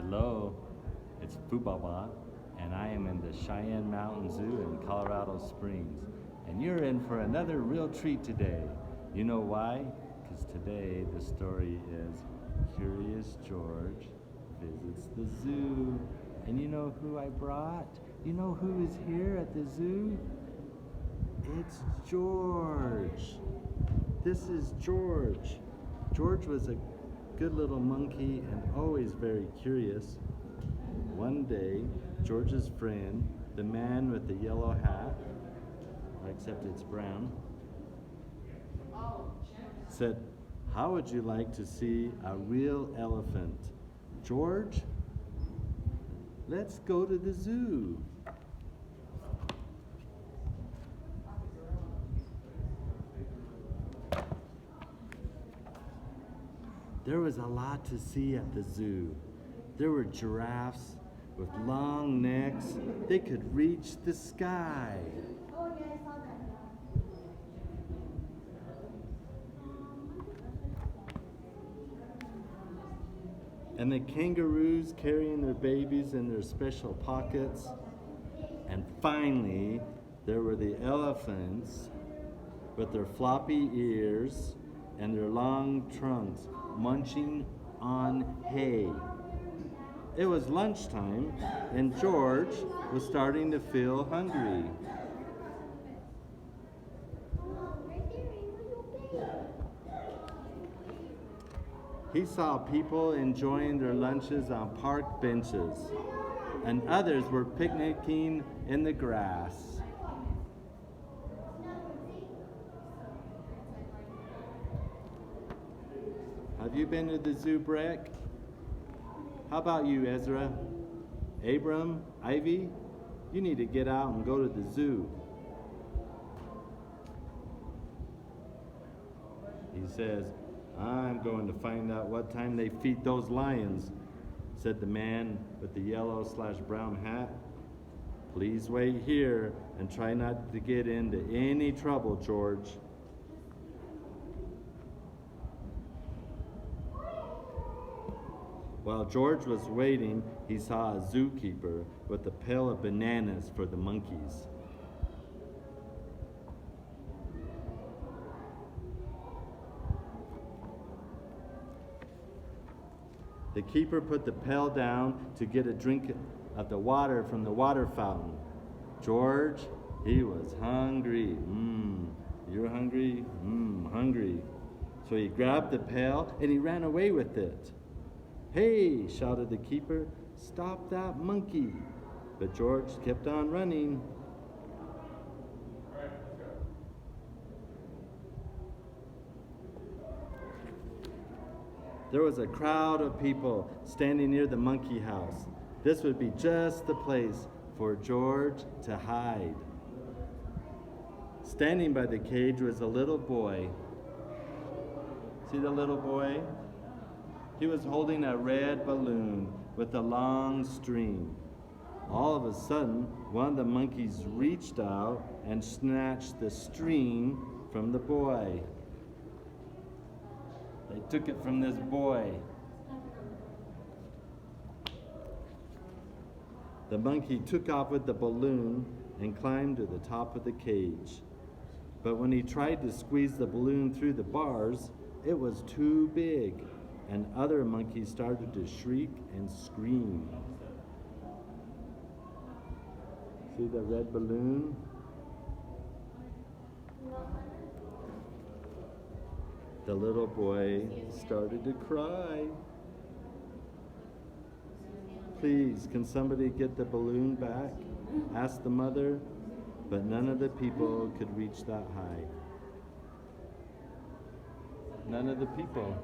Hello, it's Fubaba, and I am in the Cheyenne Mountain Zoo in Colorado Springs. And you're in for another real treat today. You know why? Because today the story is Curious George visits the zoo. And you know who I brought? You know who is here at the zoo? It's George. This is George. George was a good little monkey and always very curious. One day, George's friend, the man with the yellow hat, except it's brown, said, "How would you like to see a real elephant? George, let's go to the zoo." There was a lot to see at the zoo. There were giraffes with long necks. They could reach the sky. Oh, yeah, I saw that. And the kangaroos carrying their babies in their special pockets. And finally, there were the elephants with their floppy ears and their long trunks munching on hay. It was lunchtime, and George was starting to feel hungry. He saw people enjoying their lunches on park benches, and others were picnicking in the grass. Have you been to the zoo, Breck? How about you, Ezra? Abram? Ivy? You need to get out and go to the zoo. He says, "I'm going to find out what time they feed those lions," said the man with the yellow/brown hat. "Please wait here and try not to get into any trouble, George." While George was waiting, he saw a zookeeper with a pail of bananas for the monkeys. The keeper put the pail down to get a drink of the water from the water fountain. George, he was hungry. You're hungry? Hungry. So he grabbed the pail and he ran away with it. "Hey," shouted the keeper, "stop that monkey." But George kept on running. There was a crowd of people standing near the monkey house. This would be just the place for George to hide. Standing by the cage was a little boy. See the little boy? He was holding a red balloon with a long string. All of a sudden, one of the monkeys reached out and snatched the string from the boy. They took it from this boy. The monkey took off with the balloon and climbed to the top of the cage. But when he tried to squeeze the balloon through the bars, it was too big, and other monkeys started to shriek and scream. See the red balloon? The little boy started to cry. "Please, can somebody get the balloon back?" asked the mother, but none of the people could reach that high. None of the people.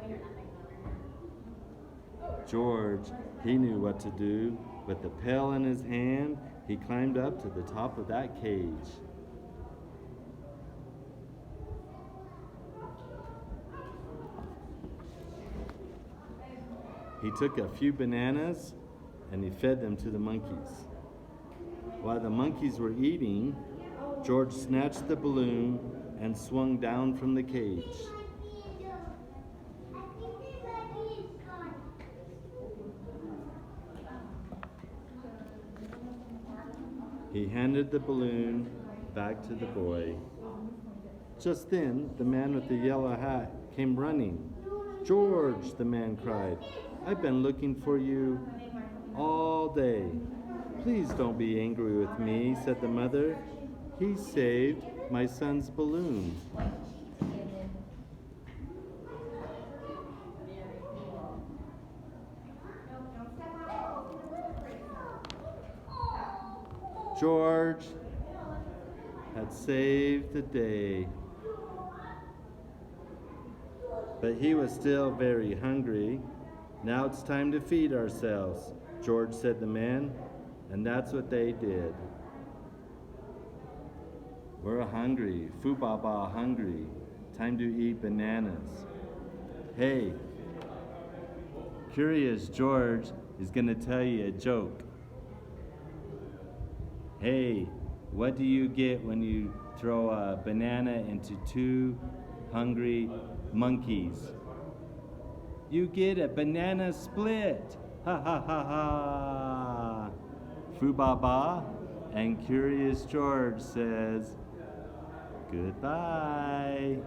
George, he knew what to do. With the pail in his hand, he climbed up to the top of that cage. He took a few bananas and he fed them to the monkeys. While the monkeys were eating, George snatched the balloon and swung down from the cage. He handed the balloon back to the boy. Just then, the man with the yellow hat came running. "George," the man cried, "I've been looking for you all day." "Please don't be angry with me," said the mother. "He saved my son's balloon." George had saved the day, but he was still very hungry. "Now it's time to feed ourselves," George said to the man, and that's what they did. We're hungry, Foo-Baba hungry. Time to eat bananas. Hey, Curious George is gonna tell you a joke. Hey, what do you get when you throw a banana into two hungry monkeys? You get a banana split. Ha ha ha ha. Foo-Baba and Curious George says goodbye.